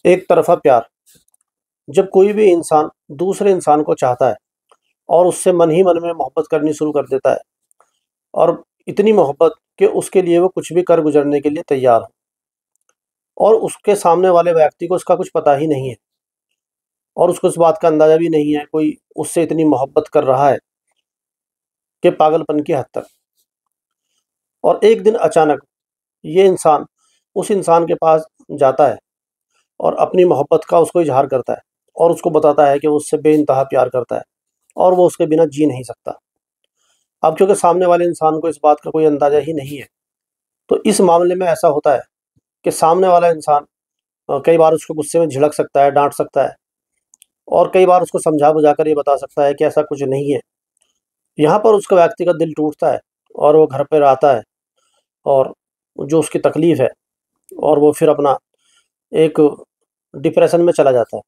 एक तरफ़ा प्यार। जब कोई भी इंसान दूसरे इंसान को चाहता है और उससे मन ही मन में मोहब्बत करनी शुरू कर देता है और इतनी मोहब्बत कि उसके लिए वो कुछ भी कर गुज़रने के लिए तैयार हो और उसके सामने वाले व्यक्ति को इसका कुछ पता ही नहीं है और उसको इस बात का अंदाज़ा भी नहीं है कोई उससे इतनी मोहब्बत कर रहा है कि पागलपन की हद तक। और एक दिन अचानक ये इंसान उस इंसान के पास जाता है और अपनी मोहब्बत का उसको इज़हार करता है और उसको बताता है कि वो उससे बेइंतहा प्यार करता है और वो उसके बिना जी नहीं सकता। अब क्योंकि सामने वाले इंसान को इस बात का कोई अंदाज़ा ही नहीं है, तो इस मामले में ऐसा होता है कि सामने वाला इंसान कई बार उसको गुस्से में झिड़क सकता है, डाँट सकता है और कई बार उसको समझा-बुझा कर ये बता सकता है कि ऐसा कुछ नहीं है। यहाँ पर उसका व्यक्ति का दिल टूटता है और वो घर पर आता है और जो उसकी तकलीफ़ है और वो फिर अपना एक डिप्रेशन में चला जाता है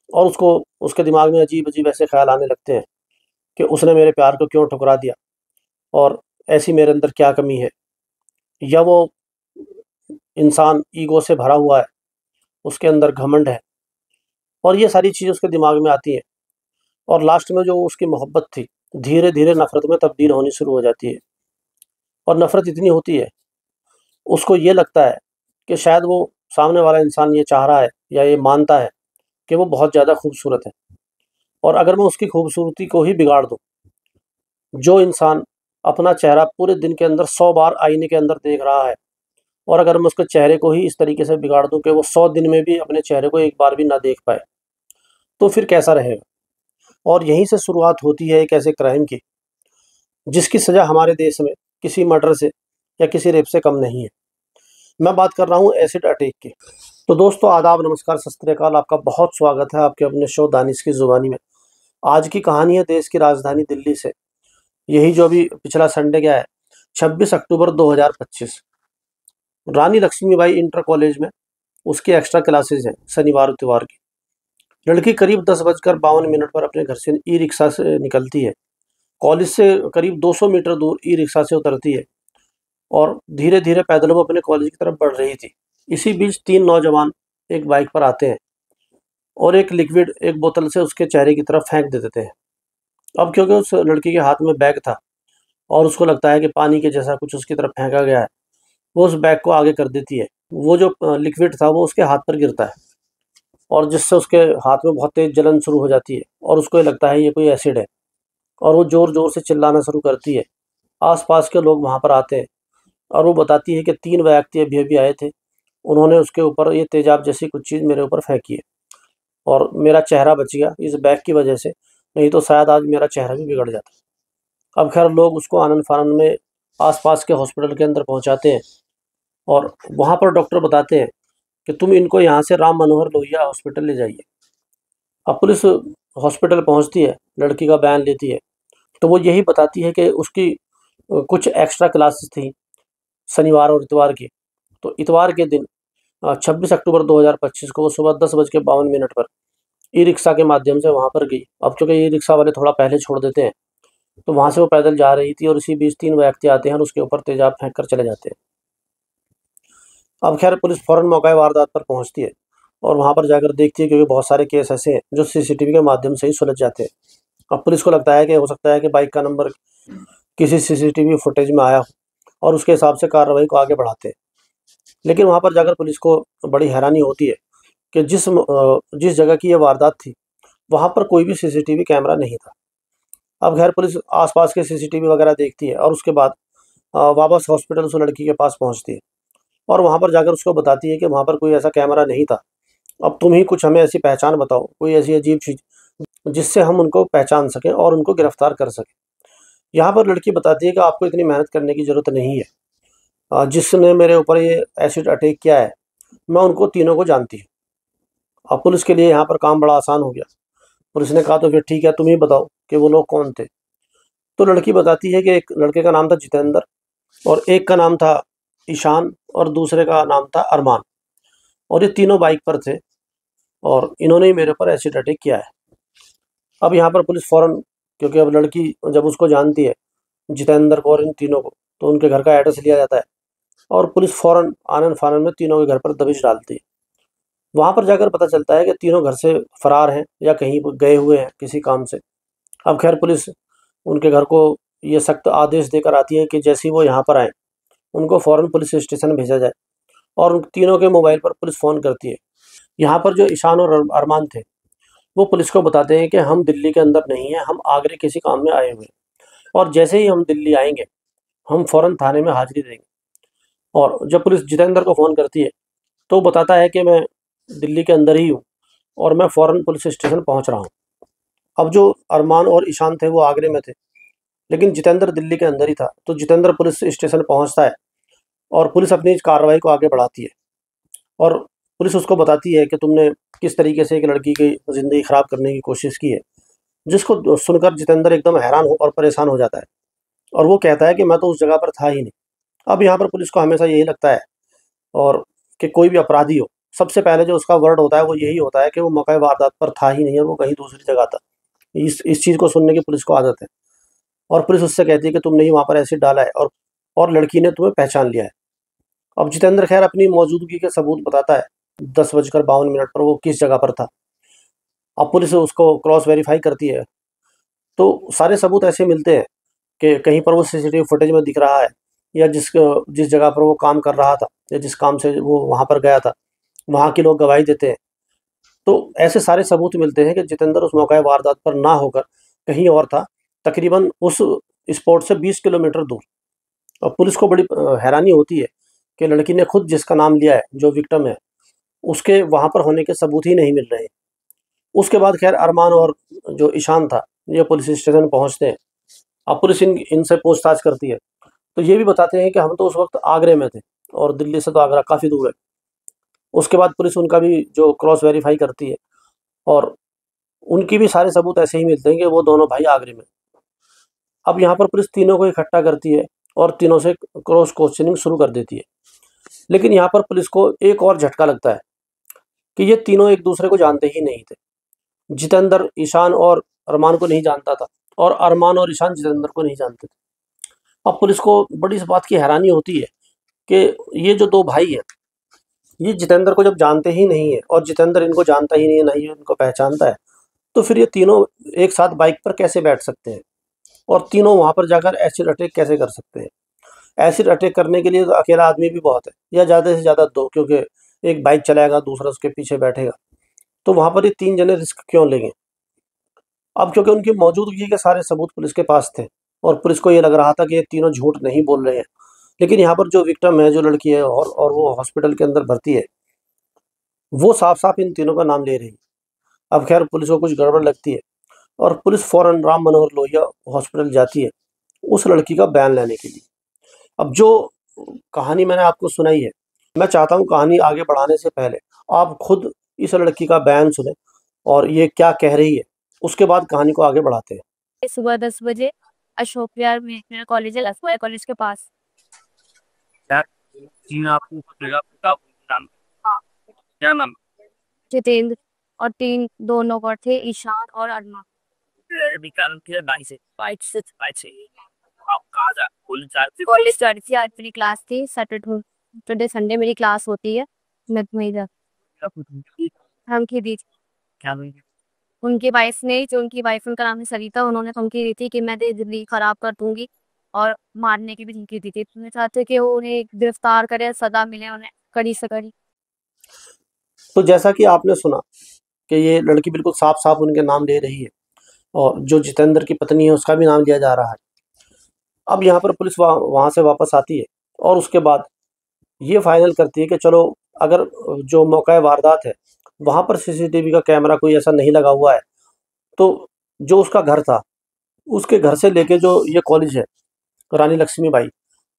और उसको उसके दिमाग में अजीब-अजीब ऐसे ख़्याल आने लगते हैं कि उसने मेरे प्यार को क्यों ठुकरा दिया और ऐसी मेरे अंदर क्या कमी है? या वो इंसान ईगो से भरा हुआ है, उसके अंदर घमंड है और ये सारी चीज़ें उसके दिमाग में आती हैं और लास्ट में जो उसकी मोहब्बत थी, धीरे-धीरे नफ़रत में तब्दील होनी शुरू हो जाती है और नफ़रत इतनी होती है, उसको ये लगता है कि शायद वो सामने वाला इंसान ये चाह रहा है या ये मानता है कि वो बहुत ज़्यादा खूबसूरत है और अगर मैं उसकी खूबसूरती को ही बिगाड़ दूँ, जो इंसान अपना चेहरा पूरे दिन के अंदर 100 बार आईने के अंदर देख रहा है और अगर मैं उसके चेहरे को ही इस तरीके से बिगाड़ दूँ कि वो 100 दिन में भी अपने चेहरे को एक बार भी ना देख पाए, तो फिर कैसा रहेगा? और यहीं से शुरुआत होती है एक ऐसे क्राइम की, जिसकी सज़ा हमारे देश में किसी मर्डर से या किसी रेप से कम नहीं है। मैं बात कर रहा हूँ एसिड अटैक की। तो दोस्तों आदाब, नमस्कार, सत श्री अकाल, आपका बहुत स्वागत है आपके अपने शो दानिश की ज़ुबानी में। आज की कहानी है देश की राजधानी दिल्ली से। यही जो अभी पिछला संडे गया है, 26 अक्टूबर 2025, रानी लक्ष्मीबाई इंटर कॉलेज में उसकी एक्स्ट्रा क्लासेस हैं शनिवार-इतवार की। लड़की करीब 10:52 पर अपने घर से ई-रिक्शा से निकलती है। कॉलेज से करीब 200 मीटर दूर ई-रिक्शा से उतरती है और धीरे-धीरे पैदल वो अपने कॉलेज की तरफ बढ़ रही थी। इसी बीच 3 नौजवान एक बाइक पर आते हैं और एक लिक्विड एक बोतल से उसके चेहरे की तरफ फेंक दे देते हैं। अब क्योंकि उस लड़की के हाथ में बैग था और उसको लगता है कि पानी के जैसा कुछ उसकी तरफ फेंका गया है, वो उस बैग को आगे कर देती है। वो जो लिक्विड था वो उसके हाथ पर गिरता है और जिससे उसके हाथ में बहुत तेज़ जलन शुरू हो जाती है और उसको ये लगता है ये कोई एसिड है और वो ज़ोर-ज़ोर से चिल्लाना शुरू करती है। आस-पास के लोग वहाँ पर आते हैं और वो बताती है कि 3 व्यक्ति अभी-अभी आए थे। उन्होंने उसके ऊपर ये तेज़ाब जैसी कुछ चीज़ मेरे ऊपर फेंकी है और मेरा चेहरा बच गया इस बैग की वजह से, नहीं तो शायद आज मेरा चेहरा भी बिगड़ जाता। अब ख़ैर लोग उसको आनन-फानन में आस-पास के हॉस्पिटल के अंदर पहुँचाते हैं और वहाँ पर डॉक्टर बताते हैं कि तुम इनको यहाँ से राम मनोहर लोहिया हॉस्पिटल ले जाइए। अब पुलिस हॉस्पिटल पहुँचती है, लड़की का बयान लेती है, तो वो यही बताती है कि उसकी कुछ एक्स्ट्रा क्लासेस थी शनिवार और इतवार की। तो इतवार के दिन 26 अक्टूबर 2025 को वो सुबह 10:52 पर ई-रिक्शा के माध्यम से वहाँ पर गई। अब चूँकि ई-रिक्शा वाले थोड़ा पहले छोड़ देते हैं, तो वहाँ से वो पैदल जा रही थी और इसी बीच 3 व्यक्ति आते हैं और उसके ऊपर तेज़ाब फेंक कर चले जाते हैं। अब ख़ैर पुलिस फ़ौरन मौका वारदात पर पहुँचती है और वहाँ पर जाकर देखती है क्योंकि बहुत सारे केस ऐसे हैं जो सीसीटीवी के माध्यम से ही सुलझ जाते हैं। अब पुलिस को लगता है कि हो सकता है कि बाइक का नंबर किसी सीसीटीवी फुटेज में आया हो और उसके हिसाब से कार्रवाई को आगे बढ़ाते हैं। लेकिन वहाँ पर जाकर पुलिस को बड़ी हैरानी होती है कि जिस जगह की ये वारदात थी, वहाँ पर कोई भी सीसीटीवी कैमरा नहीं था। अब ख़ैर पुलिस आस-पास के सीसीटीवी वगैरह देखती है और उसके बाद वापस हॉस्पिटल उस लड़की के पास पहुँचती है और वहाँ पर जाकर उसको बताती है कि वहाँ पर कोई ऐसा कैमरा नहीं था। अब तुम ही कुछ हमें ऐसी पहचान बताओ, कोई ऐसी अजीब चीज़ जिससे हम उनको पहचान सकें और उनको गिरफ्तार कर सकें। यहाँ पर लड़की बताती है कि आपको इतनी मेहनत करने की ज़रूरत नहीं है। जिसने मेरे ऊपर ये एसिड अटैक किया है, मैं उनको तीनों को जानती हूँ। अब पुलिस के लिए यहाँ पर काम बड़ा आसान हो गया। पुलिस ने कहा तो फिर ठीक है, तुम ही बताओ कि वो लोग कौन थे? तो लड़की बताती है कि एक लड़के का नाम था जितेंद्र और एक का नाम था ईशान और दूसरे का नाम था अरमान और ये तीनों बाइक पर थे और इन्होंने ही मेरे ऊपर एसिड अटैक किया है। अब यहाँ पर पुलिस फ़ौरन, क्योंकि अब लड़की जब उसको जानती है, जितेंद्र को और इन तीनों को, तो उनके घर का एड्रेस लिया जाता है और पुलिस फ़ौरन आनन-फानन में तीनों के घर पर दबिश डालती है। वहाँ पर जाकर पता चलता है कि तीनों घर से फरार हैं या कहीं पर गए हुए हैं किसी काम से। अब खैर पुलिस उनके घर को ये सख्त आदेश देकर आती है कि जैसे ही वो यहाँ पर आएँ, उनको फ़ौरन पुलिस स्टेशन भेजा जाए और उन तीनों के मोबाइल पर पुलिस फ़ोन करती है। यहाँ पर जो ईशान और अरमान थे, वो पुलिस को बताते हैं कि हम दिल्ली के अंदर नहीं हैं, हम आगरे किसी काम में आए हुए हैं और जैसे ही हम दिल्ली आएँगे, हम फ़ौरन थाने में हाज़िरी देंगे। और जब पुलिस जितेंद्र को फ़ोन करती है, तो वो बताता है कि मैं दिल्ली के अंदर ही हूँ और मैं फ़ौरन पुलिस स्टेशन पहुँच रहा हूँ। अब जो अरमान और ईशान थे वो आगरे में थे, लेकिन जितेंद्र दिल्ली के अंदर ही था। तो जितेंद्र पुलिस स्टेशन पहुँचता है और पुलिस अपनी इस कार्रवाई को आगे बढ़ाती है और पुलिस उसको बताती है कि तुमने किस तरीके से एक लड़की की ज़िंदगी ख़राब करने की कोशिश की है, जिसको सुनकर जितेंद्र एकदम हैरान हो और परेशान हो जाता है और वो कहता है कि मैं तो उस जगह पर था ही नहीं। अब यहाँ पर पुलिस को हमेशा यही लगता है और कि कोई भी अपराधी हो, सबसे पहले जो उसका वर्ड होता है वो यही होता है कि वो मौके वारदात पर था ही नहीं और वो कहीं दूसरी जगह था। इस चीज़ को सुनने की पुलिस को आदत है और पुलिस उससे कहती है कि तुमने ही वहाँ पर एसिड डाला है और लड़की ने तुम्हें पहचान लिया है। अब जितेंद्र खैर अपनी मौजूदगी के सबूत बताता है, 10:52 पर वो किस जगह पर था। अब पुलिस उसको क्रॉस वेरीफाई करती है, तो सारे सबूत ऐसे मिलते हैं कि कहीं पर वो सीसीटीवी फुटेज में दिख रहा है या जिस जगह पर वो काम कर रहा था या जिस काम से वो वहाँ पर गया था, वहाँ के लोग गवाही देते हैं। तो ऐसे सारे सबूत मिलते हैं कि जितेंद्र उस मौका वारदात पर ना होकर कहीं और था, तकरीबन उस स्पॉट से 20 किलोमीटर दूर। अब पुलिस को बड़ी हैरानी होती है कि लड़की ने खुद जिसका नाम लिया है, जो विक्टिम है, उसके वहाँ पर होने के सबूत ही नहीं मिल रहे हैं। उसके बाद खैर अरमान और जो ईशान था, ये पुलिस स्टेशन पहुँचते हैं। अब पुलिस इनसे पूछताछ करती है, तो ये भी बताते हैं कि हम तो उस वक़्त आगरे में थे और दिल्ली से तो आगरा काफ़ी दूर है। उसके बाद पुलिस उनका भी जो क्रॉस वेरीफाई करती है और उनकी भी सारे सबूत ऐसे ही मिलते हैं कि वो दोनों भाई आगरे में। अब यहाँ पर पुलिस तीनों को इकट्ठा करती है और तीनों से क्रॉस क्वेश्चनिंग शुरू कर देती है। लेकिन यहाँ पर पुलिस को एक और झटका लगता है कि ये तीनों एक दूसरे को जानते ही नहीं थे। जितेंद्र ईशान और अरमान को नहीं जानता था और अरमान और ईशान जितेंद्र को नहीं जानते थे। अब पुलिस को बड़ी इस बात की हैरानी होती है कि ये जो दो भाई हैं, ये जितेंद्र को जब जानते ही नहीं है और जितेंद्र इनको जानता ही नहीं है, ना ही इनको पहचानता है, तो फिर ये तीनों एक साथ बाइक पर कैसे बैठ सकते हैं और तीनों वहाँ पर जाकर एसिड अटैक कैसे कर सकते हैं। एसिड अटैक करने के लिए तो अकेला आदमी भी बहुत है या ज़्यादा से ज़्यादा दो, क्योंकि एक बाइक चलाएगा, दूसरा उसके पीछे बैठेगा। तो वहाँ पर ये 3 जने रिस्क क्यों लेंगे? अब क्योंकि उनकी मौजूदगी के सारे सबूत पुलिस के पास थे और पुलिस को ये लग रहा था कि ये तीनों झूठ नहीं बोल रहे हैं। लेकिन यहाँ पर जो विक्टिम है, जो लड़की है और वो हॉस्पिटल के अंदर भर्ती है, वो साफ-साफ इन तीनों का नाम ले रही है। अब खैर पुलिस को कुछ गड़बड़ लगती है और पुलिस फ़ौरन राम मनोहर लोहिया हॉस्पिटल जाती है, उस लड़की का बयान लेने के लिए। अब जो कहानी मैंने आपको सुनाई है, मैं चाहता हूँ कहानी आगे बढ़ाने से पहले आप खुद इस लड़की का बयान सुनें और ये क्या कह रही है, उसके बाद कहानी को आगे बढ़ाते हैं। सुबह 10 बजे अशोक विहार में मेरा कॉलेज है, लक्ष्मण कॉलेज के पास। यार तीन आपको पकड़ेगा, आपका नाम हाँ, क्या नाम? जितेंद्र और तीन दोनों और थे, ईशान और अरमा। विकास के बाइक से आप कहाँ जा कॉलेज जा रही थी, आज मेरी क्लास थी। सैटरडे संडे मेरी क्लास होती है, मैं वहीं जा। धमकी दी थी क्या हुई? उनकी वाइफ ने, जो उनकी वाइफ, उनका नाम है सरिता, उन्होंने धमकी दी थी कि मैं तेरी जिंदगी खराब कर दूंगी और मारने की भी धमकी दी थी। उन्हें चाहते कि वो उन्हें गिरफ्तार करे, सजा मिले उन्हें कड़ी से कड़ी। तो जैसा कि आपने सुना कि ये लड़की बिल्कुल साफ-साफ उनके नाम ले रही है और जो जितेंद्र की पत्नी है उसका भी नाम लिया जा रहा है। अब यहाँ पर पुलिस वहाँ से वापस आती है और उसके बाद ये फाइनल करती है कि चलो, अगर जो मौका वारदात है वहाँ पर सीसीटीवी का कैमरा कोई ऐसा नहीं लगा हुआ है, तो जो उसका घर था, उसके घर से लेके जो ये कॉलेज है रानी लक्ष्मीबाई,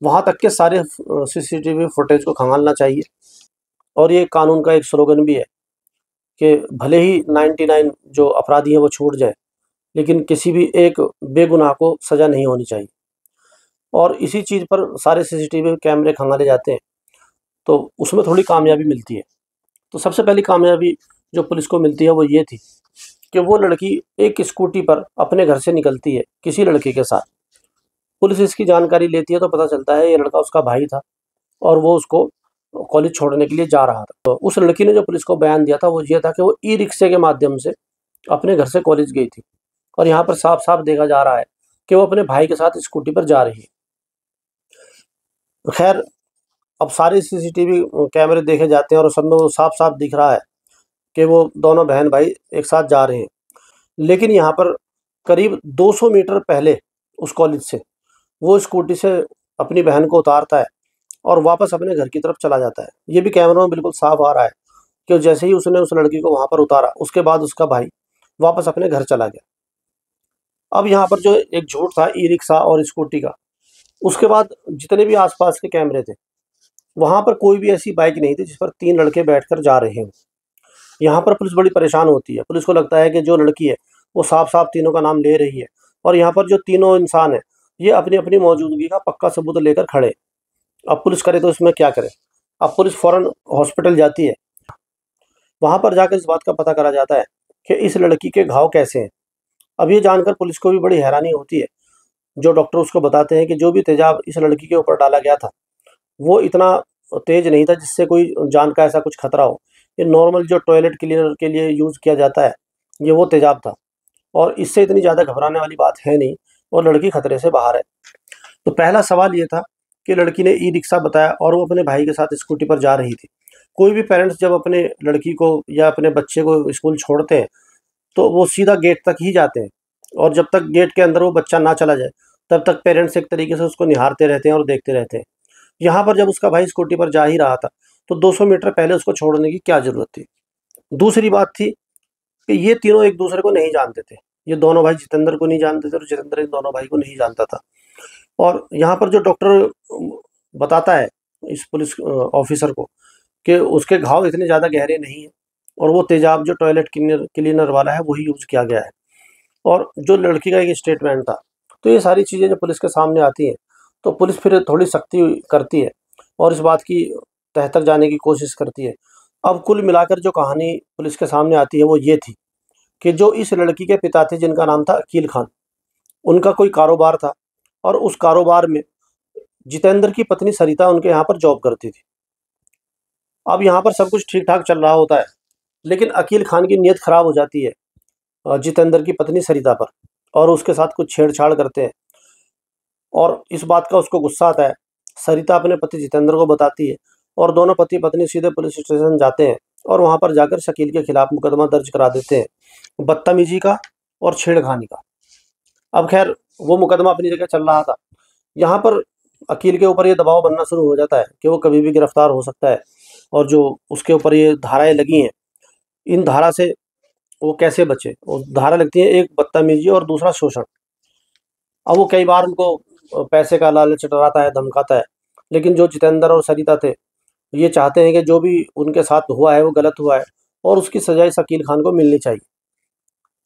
वहाँ तक के सारे सीसीटीवी फुटेज को खंगालना चाहिए। और ये कानून का एक स्लोगन भी है कि भले ही 99 जो अपराधी हैं वो छूट जाए, लेकिन किसी भी एक बेगुनाह को सज़ा नहीं होनी चाहिए। और इसी चीज़ पर सारे सीसीटीवी कैमरे खंगाले जाते हैं, तो उसमें थोड़ी कामयाबी मिलती है। तो सबसे पहली कामयाबी जो पुलिस को मिलती है वो ये थी कि वो लड़की एक स्कूटी पर अपने घर से निकलती है किसी लड़के के साथ। पुलिस इसकी जानकारी लेती है तो पता चलता है ये लड़का उसका भाई था और वो उसको कॉलेज छोड़ने के लिए जा रहा था। तो उस लड़की ने जो पुलिस को बयान दिया था वो ये था कि वो ई-रिक्शे के माध्यम से अपने घर से कॉलेज गई थी और यहाँ पर साफ-साफ देखा जा रहा है कि वो अपने भाई के साथ स्कूटी पर जा रही है। खैर, अब सारे सीसीटीवी कैमरे देखे जाते हैं और सब में वो साफ-साफ दिख रहा है कि वो दोनों बहन-भाई एक साथ जा रहे हैं। लेकिन यहाँ पर करीब 200 मीटर पहले उस कॉलेज से वो स्कूटी से अपनी बहन को उतारता है और वापस अपने घर की तरफ चला जाता है। ये भी कैमरों में बिल्कुल साफ आ रहा है कि जैसे ही उसने उस लड़की को वहाँ पर उतारा, उसके बाद उसका भाई वापस अपने घर चला गया। अब यहाँ पर जो एक झूठ था ई-रिक्शा और स्कूटी का, उसके बाद जितने भी आस-पास के कैमरे थे, वहाँ पर कोई भी ऐसी बाइक नहीं थी जिस पर 3 लड़के बैठकर जा रहे हों। यहाँ पर पुलिस बड़ी परेशान होती है। पुलिस को लगता है कि जो लड़की है, वो साफ-साफ तीनों का नाम ले रही है और यहाँ पर जो तीनों इंसान हैं, ये अपनी-अपनी मौजूदगी का पक्का सबूत लेकर खड़े हैं। अब पुलिस करे तो इसमें क्या करे? अब पुलिस फ़ौरन हॉस्पिटल जाती है। वहाँ पर जाकर इस बात का पता करा जाता है कि इस लड़की के घाव कैसे हैं। अब ये जानकर पुलिस को भी बड़ी हैरानी होती है। जो डॉक्टर उसको बताते हैं कि जो भी तेज़ाब इस लड़की के ऊपर डाला गया था, वो इतना तेज़ नहीं था जिससे कोई जान का ऐसा कुछ खतरा हो। ये नॉर्मल जो टॉयलेट क्लीनर के लिए यूज़ किया जाता है, ये वो तेज़ाब था और इससे इतनी ज़्यादा घबराने वाली बात है नहीं और लड़की खतरे से बाहर है। तो पहला सवाल ये था कि लड़की ने ई-रिक्शा बताया और वो अपने भाई के साथ स्कूटी पर जा रही थी। कोई भी पेरेंट्स जब अपने लड़की को या अपने बच्चे को स्कूल छोड़ते हैं, तो वो सीधा गेट तक ही जाते हैं और जब तक गेट के अंदर वो बच्चा ना चला जाए, तब तक पेरेंट्स एक तरीके से उसको निहारते रहते हैं और देखते रहते हैं। यहाँ पर जब उसका भाई स्कूटी पर जा ही रहा था, तो 200 मीटर पहले उसको छोड़ने की क्या ज़रूरत थी? दूसरी बात थी कि ये तीनों एक-दूसरे को नहीं जानते थे। ये दोनों भाई जितेंद्र को नहीं जानते थे और जितेंद्र इन दोनों भाई को नहीं जानता था। और यहाँ पर जो डॉक्टर बताता है इस पुलिस ऑफ़िसर को कि उसके घाव इतने ज़्यादा गहरे नहीं हैं और वो तेज़ाब जो टॉयलेट क्लीनर वाला है, वही यूज़ किया गया है। और जो लड़की का एक स्टेटमेंट था। तो ये सारी चीज़ें जब पुलिस के सामने आती हैं, तो पुलिस फिर थोड़ी सख्ती करती है और इस बात की तह तक जाने की कोशिश करती है। अब कुल मिलाकर जो कहानी पुलिस के सामने आती है वो ये थी कि जो इस लड़की के पिता थे जिनका नाम था अकील खान, उनका कोई कारोबार था और उस कारोबार में जितेंद्र की पत्नी सरिता उनके यहाँ पर जॉब करती थी। अब यहाँ पर सब कुछ ठीक-ठाक चल रहा होता है, लेकिन अकील खान की नीयत खराब हो जाती है जितेंद्र की पत्नी सरिता पर और उसके साथ कुछ छेड़छाड़ करते हैं और इस बात का उसको गुस्सा आता है। सरिता अपने पति जितेंद्र को बताती है और दोनों पति-पत्नी सीधे पुलिस स्टेशन जाते हैं और वहाँ पर जाकर शकील के खिलाफ मुकदमा दर्ज करा देते हैं, बदतमीज़ी का और छेड़खानी का। अब खैर वो मुकदमा अपनी जगह चल रहा था। यहाँ पर अकील के ऊपर ये दबाव बनना शुरू हो जाता है कि वो कभी भी गिरफ्तार हो सकता है और जो उसके ऊपर ये धाराएँ लगी हैं, इन धारा से वो कैसे बचे? वो धारा लगती है एक बदतमीज़ी और दूसरा शोषण। अब वो कई बार उनको पैसे का लालच डराता है, धमकाता है, लेकिन जो जितेंद्र और सरिता थे, ये चाहते हैं कि जो भी उनके साथ हुआ है वो गलत हुआ है और उसकी सज़ा इस अकील खान को मिलनी चाहिए।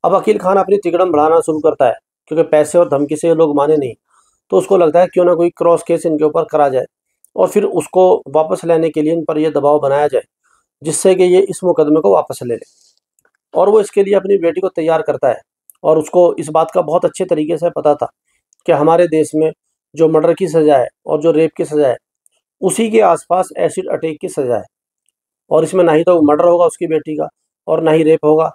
अब अकील खान अपनी तिकड़म बढ़ाना शुरू करता है क्योंकि पैसे और धमकी से ये लोग माने नहीं, तो उसको लगता है क्यों ना कोई क्रॉस केस इनके ऊपर करा जाए और फिर उसको वापस लेने के लिए इन पर ये दबाव बनाया जाए, जिससे कि ये इस मुकदमे को वापस ले लें। और वो इसके लिए अपनी बेटी को तैयार करता है और उसको इस बात का बहुत अच्छे तरीके से पता था कि हमारे देश में जो मर्डर की सज़ा है और जो रेप की सज़ा है, उसी के आसपास एसिड अटैक की सज़ा है और इसमें ना ही तो मर्डर होगा उसकी बेटी का और ना ही रेप होगा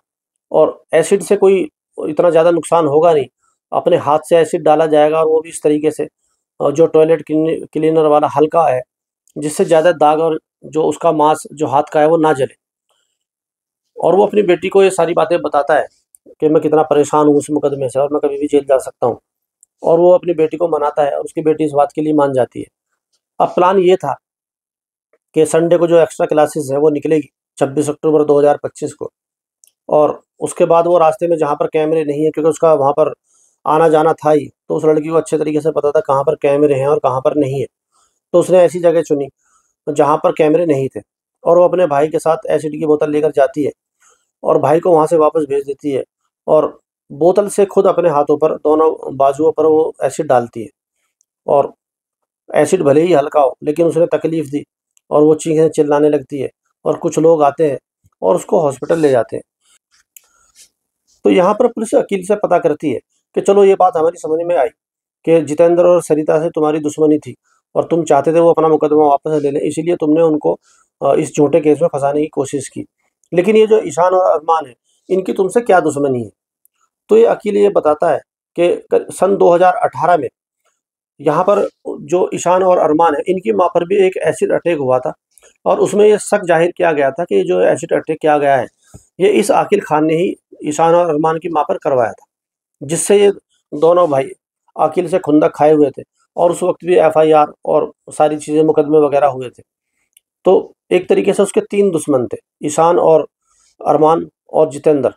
और एसिड से कोई इतना ज़्यादा नुकसान होगा नहीं। अपने हाथ से एसिड डाला जाएगा और वो भी इस तरीके से जो टॉयलेट क्लीनर वाला हल्का है, जिससे ज़्यादा दाग और जो उसका मांस जो हाथ का है वो ना जले। और वो अपनी बेटी को ये सारी बातें बताता है कि मैं कितना परेशान हूँ उस मुकदमे से और मैं कभी भी जेल जा सकता हूँ। और वो अपनी बेटी को मनाता है और उसकी बेटी इस बात के लिए मान जाती है। अब प्लान ये था कि संडे को जो एक्स्ट्रा क्लासेस हैं वो निकलेगी 26 अक्टूबर 2025 को और उसके बाद वो रास्ते में जहाँ पर कैमरे नहीं है क्योंकि उसका वहाँ पर आना-जाना था ही, तो उस लड़की को अच्छे तरीके से पता था कहाँ पर कैमरे हैं और कहाँ पर नहीं है। तो उसने ऐसी जगह चुनी जहाँ पर कैमरे नहीं थे और वो अपने भाई के साथ एसिड की बोतल लेकर जाती है और भाई को वहाँ से वापस भेज देती है और बोतल से खुद अपने हाथों पर दोनों बाजुओं पर वो एसिड डालती है और एसिड भले ही हल्का हो लेकिन उसने तकलीफ़ दी और वो चीखें चिल्लाने लगती है और कुछ लोग आते हैं और उसको हॉस्पिटल ले जाते हैं। तो यहाँ पर पुलिस वकील से पता करती है कि चलो ये बात हमारी समझ में आई कि जितेंद्र और सरिता से तुम्हारी दुश्मनी थी और तुम चाहते थे वो अपना मुकदमा वापस ले लें, इसीलिए तुमने उनको इस झूठे केस में फंसाने की कोशिश की। लेकिन ये जो ईशान और अरमान है, इनकी तुमसे क्या दुश्मनी है? तो ये अकील ये बताता है कि सन 2018 में यहाँ पर जो ईशान और अरमान है, इनकी माँ पर भी एक एसिड अटैक हुआ था और उसमें ये शक जाहिर किया गया था कि जो एसिड अटैक किया गया है, ये इस आकिल खान ने ही ईशान और अरमान की माँ पर करवाया था, जिससे ये दोनों भाई आकिल से खुंदक खाए हुए थे और उस वक्त भी एफआईआर और सारी चीज़ें मुकदमे वगैरह हुए थे। तो एक तरीके से उसके 3 दुश्मन थे, ईशान और अरमान और जितेंद्र।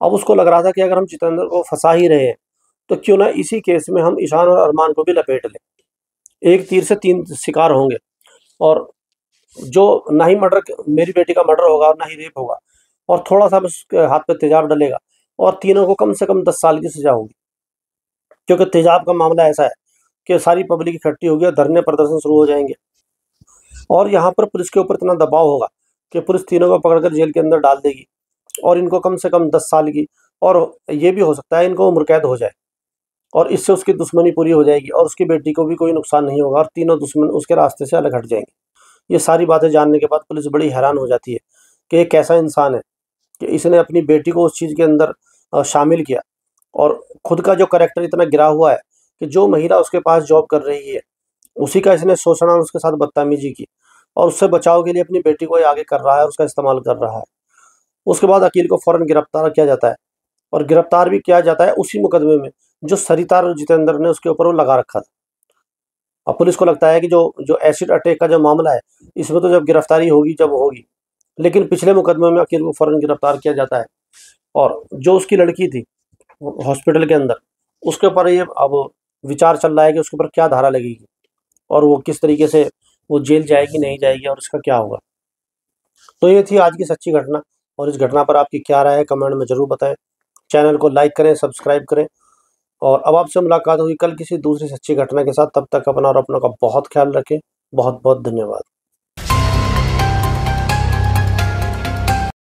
अब उसको लग रहा था कि अगर हम जितेंद्र को फंसा ही रहे हैं, तो क्यों ना इसी केस में हम ईशान और अरमान को भी लपेट लें। एक तीर से 3 शिकार होंगे और जो ना ही मेरी बेटी का मर्डर होगा और ना ही रेप होगा और थोड़ा-सा बस उसके हाथ पे तेज़ाब डलेगा और तीनों को कम से कम 10 साल की सज़ा होगी। क्योंकि तेज़ाब का मामला ऐसा है कि सारी पब्लिक इकट्ठी होगी और धरने प्रदर्शन शुरू हो जाएँगे और यहाँ पर पुलिस के ऊपर इतना दबाव होगा कि पुलिस तीनों को पकड़कर जेल के अंदर डाल देगी और इनको कम से कम 10 साल की, और ये भी हो सकता है इनको उम्र कैद हो जाए और इससे उसकी दुश्मनी पूरी हो जाएगी और उसकी बेटी को भी कोई नुकसान नहीं होगा और तीनों दुश्मन उसके रास्ते से अलग हट जाएंगे। ये सारी बातें जानने के बाद पुलिस बड़ी हैरान हो जाती है कि ये कैसा इंसान है कि इसने अपनी बेटी को उस चीज़ के अंदर शामिल किया और खुद का जो कैरेक्टर इतना गिरा हुआ है कि जो महिला उसके पास जॉब कर रही है, उसी का इसने शोषण और उसके साथ बदतमीजी की और उससे बचाव के लिए अपनी बेटी को ये आगे कर रहा है और उसका इस्तेमाल कर रहा है। उसके बाद अकील को फ़ौरन गिरफ्तार किया जाता है और गिरफ्तार भी किया जाता है उसी मुकदमे में जो सरिता और जितेंद्र ने उसके ऊपर वो लगा रखा था। अब पुलिस को लगता है कि जो जो एसिड अटैक का जो मामला है, इसमें तो जब गिरफ्तारी होगी जब होगी, लेकिन पिछले मुकदमे में अकील को फ़ौरन गिरफ्तार किया जाता है और जो उसकी लड़की थी हॉस्पिटल के अंदर, उसके ऊपर ये अब विचार चल रहा है कि उसके ऊपर क्या धारा लगेगी और वो किस तरीके से वो जेल जाएगी, नहीं जाएगी और इसका क्या होगा। तो ये थी आज की सच्ची घटना और इस घटना पर आपकी क्या राय है कमेंट में ज़रूर बताएं। चैनल को लाइक करें, सब्सक्राइब करें और अब आपसे मुलाकात होगी कल किसी दूसरी सच्ची घटना के साथ। तब तक अपना और अपनों का बहुत ख्याल रखें। बहुत बहुत धन्यवाद।